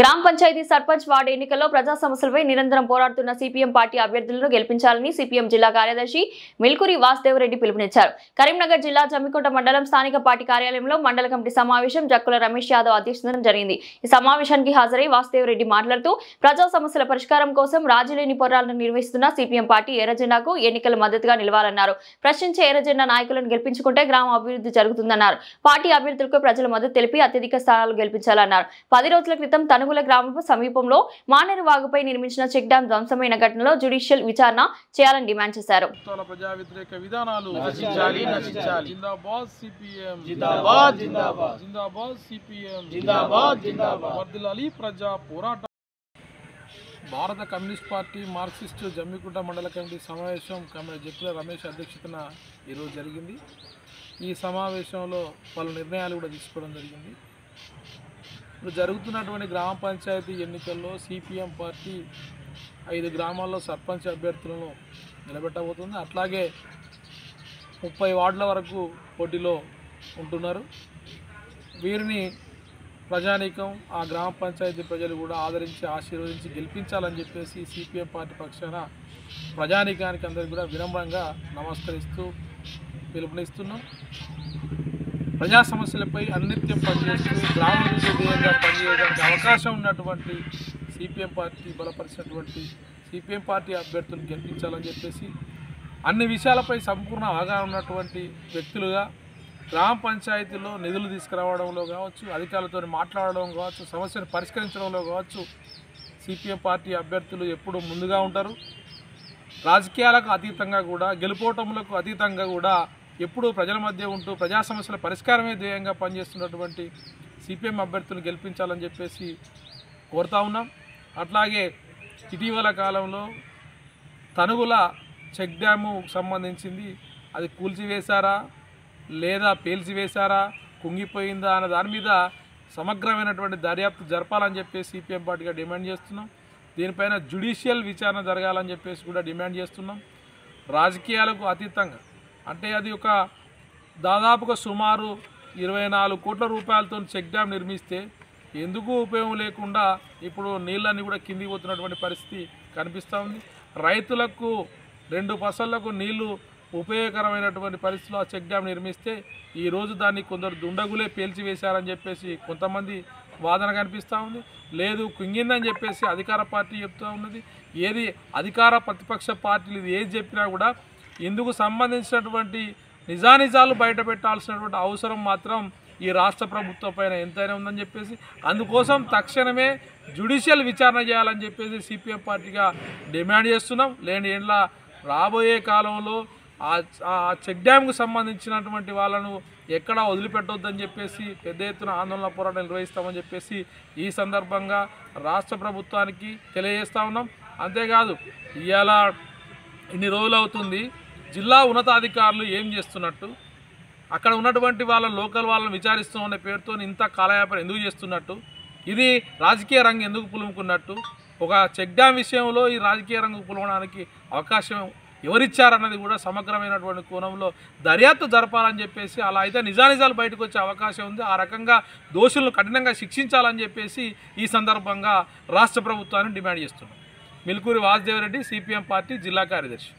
గ్రామ పంచాయతీ సర్పంచ్ వార్డు ఎన్నికల్లో ప్రజా సమస్యలపై నిరంతరం పోరాడుతున్న సిపిఎం పార్టీ అభ్యర్థులను గెలిపించాలని సిపిఎం జిల్లా కార్యదర్శి మిల్కురి వాసుదేవరెడ్డి పిలుపునిచ్చారు. కరీంనగర్ జిల్లా జమ్మికుంట మండలం స్థానిక పార్టీ కార్యాలయంలో మండల కమిటీ సమావేశం జక్కుల రమేష్ యాదవ్ అధ్యక్షతన జరిగింది. ఈ సమావేశానికి హాజరై వాసుదేవరెడ్డి మాట్లాడుతూ ప్రజా సమస్యల పరిష్కారం కోసం రాజీలేని పోరాటాలను నిర్వహిస్తున్న సిపిఎం పార్టీ ఎర్రజెండాకు ఎన్నికల మద్దతుగా నిలవాలన్నారు. ప్రశ్నించే ఎర్రజెండా నాయకులను గెలిపించుకుంటే గ్రామ అభివృద్ధి జరుగుతుందన్నారు. పార్టీ అభ్యర్థులకు ప్రజల మద్దతు తెలిపి అత్యధిక స్థానాలు గెలిపించాలన్నారు. 10 రోజుల క్రితం తనుగుల గ్రామ సమీపంలో మానేరు వాగుపై నిర్మించిన చెక్ డ్యాం ధ్వంసమైన ఘటనలో జ్యుడిషియల్ విచారణ చేయాలని డిమాండ్ చేశారు. ప్రజా వ్యతిరేక విధానాలు నశించాలి నశించాలి. జిందాబాద్ సిపిఎం జిందాబాద్ జిందాబాద్ జిందాబాద్ సిపిఎం జిందాబాద్ జిందాబాద్. వర్ధిల్లాలి ప్రజా పోరాటం. భారత కమ్యూనిస్ట్ పార్టీ మార్క్సిస్టు జమ్మికుంట మండల కమిటీ సమావేశం జక్కుల రమేష్ అధ్యక్షతన ఈరోజు జరిగింది. ఈ సమావేశంలో పలు నిర్ణయాలు కూడా తీసుకోవడం జరిగింది. ఇప్పుడు జరుగుతున్నటువంటి గ్రామ పంచాయతీ ఎన్నికల్లో సిపిఎం పార్టీ 5 గ్రామాల్లో సర్పంచ్ అభ్యర్థులను నిలబెట్టబోతుంది. అట్లాగే 30 వార్డుల వరకు పోటీలో ఉంటున్నారు. వీరిని ప్రజానీకం ఆ గ్రామ పంచాయతీ ప్రజలు కూడా ఆదరించి ఆశీర్వదించి గెలిపించాలని చెప్పేసి సిపిఎం పార్టీ పక్షాన ప్రజానీకానికి అందరికీ కూడా వినమ్రంగా నమస్కరిస్తూ పిలుపునిస్తున్నాం. ప్రజా సమస్యలపై అన్నిత్యం పనిచేస్తూ గ్రామాభివృద్ధిగా పనిచేయడానికి అవకాశం ఉన్నటువంటి సిపిఎం పార్టీ బలపరిచినటువంటి సిపిఎం పార్టీ అభ్యర్థులను గెలిపించాలని చెప్పేసి అన్ని విషయాలపై సంపూర్ణ అవగాహన ఉన్నటువంటి వ్యక్తులుగా గ్రామ పంచాయతీలో నిధులు తీసుకురావడంలో కావచ్చు, అధికారులతో మాట్లాడడం కావచ్చు, సమస్యను పరిష్కరించడంలో కావచ్చు సిపిఎం పార్టీ అభ్యర్థులు ఎప్పుడూ ముందుగా ఉంటారు. రాజకీయాలకు అతీతంగా కూడా గెలుపోవటములకు అతీతంగా కూడా ఎప్పుడూ ప్రజల మధ్య ఉంటూ ప్రజా సమస్యల పరిష్కారమే ధ్యేయంగా పనిచేస్తున్నటువంటి సిపిఎం అభ్యర్థులు గెలిపించాలని చెప్పేసి కోరుతా ఉన్నాం. అట్లాగే ఇటీవల కాలంలో తనుగుల చెక్ డ్యాము సంబంధించింది అది కూల్చివేశారా లేదా పేల్చివేశారా కుంగిపోయిందా అన్న దాని మీద సమగ్రమైనటువంటి దర్యాప్తు జరపాలని చెప్పేసి సిపిఎం పార్టీగా డిమాండ్ చేస్తున్నాం. దీనిపైన జ్యుడిషియల్ విచారణ జరగాలని చెప్పేసి కూడా డిమాండ్ చేస్తున్నాం. రాజకీయాలకు అతీతంగా అంటే అది ఒక దాదాపుగా సుమారు 24 కోట్ల రూపాయలతో చెక్ డ్యామ్ నిర్మిస్తే ఎందుకు ఉపయోగం లేకుండా ఇప్పుడు నీళ్ళన్నీ కూడా కిందికి పోతున్నటువంటి పరిస్థితి కనిపిస్తూ ఉంది. రైతులకు 2 ఫసళ్లకు నీళ్లు ఉపయోగకరమైనటువంటి పరిస్థితిలో ఆ చెక్ డ్యామ్ నిర్మిస్తే ఈరోజు దాన్ని కొందరు దుండగులే పేల్చివేశారని చెప్పేసి కొంతమంది వాదన కనిపిస్తూ ఉంది. లేదు కుంగిందని చెప్పేసి అధికార పార్టీ చెప్తూ ఉన్నది. ఏది అధికార ప్రతిపక్ష పార్టీలు ఇది ఏది చెప్పినా కూడా ఇందుకు సంబంధించినటువంటి నిజానిజాలు బయట పెట్టాల్సినటువంటి అవసరం మాత్రం ఈ రాష్ట్ర ప్రభుత్వం పైన ఎంతైనా ఉందని చెప్పేసి అందుకోసం తక్షణమే జ్యుడిషియల్ విచారణ చేయాలని చెప్పేసి సిపిఎం పార్టీగా డిమాండ్ చేస్తున్నాం. లేని ఏండ్ల రాబోయే కాలంలో ఆ చెక్ డ్యామ్కు సంబంధించినటువంటి వాళ్ళను ఎక్కడా వదిలిపెట్టొద్దని చెప్పేసి పెద్ద ఎత్తున ఆందోళన పోరాటం నిర్వహిస్తామని చెప్పేసి ఈ సందర్భంగా రాష్ట్ర ప్రభుత్వానికి తెలియజేస్తూ ఉన్నాం. అంతేకాదు ఇవాళ ఇన్ని రోజులు అవుతుంది జిల్లా ఉన్నతాధికారులు ఏం చేస్తున్నట్టు, అక్కడ ఉన్నటువంటి వాళ్ళ లోకల్ వాళ్ళని విచారిస్తూ ఉన్న పేరుతో ఇంత కాలయాపన ఎందుకు చేస్తున్నట్టు, ఇది రాజకీయ రంగం ఎందుకు పులుముకున్నట్టు, ఒక చెక్ డ్యామ్ విషయంలో ఈ రాజకీయ రంగం పులవడానికి అవకాశం ఎవరిచ్చారన్నది కూడా సమగ్రమైనటువంటి కోణంలో దర్యాప్తు జరపాలని చెప్పేసి అలా అయితే నిజానిజాలు బయటకు వచ్చే అవకాశం ఉంది. ఆ రకంగా దోషులను కఠినంగా శిక్షించాలని చెప్పేసి ఈ సందర్భంగా రాష్ట్ర ప్రభుత్వాన్ని డిమాండ్ చేస్తున్నాం. మిల్కూరి వాసుదేవరెడ్డి సిపిఎం పార్టీ జిల్లా కార్యదర్శి.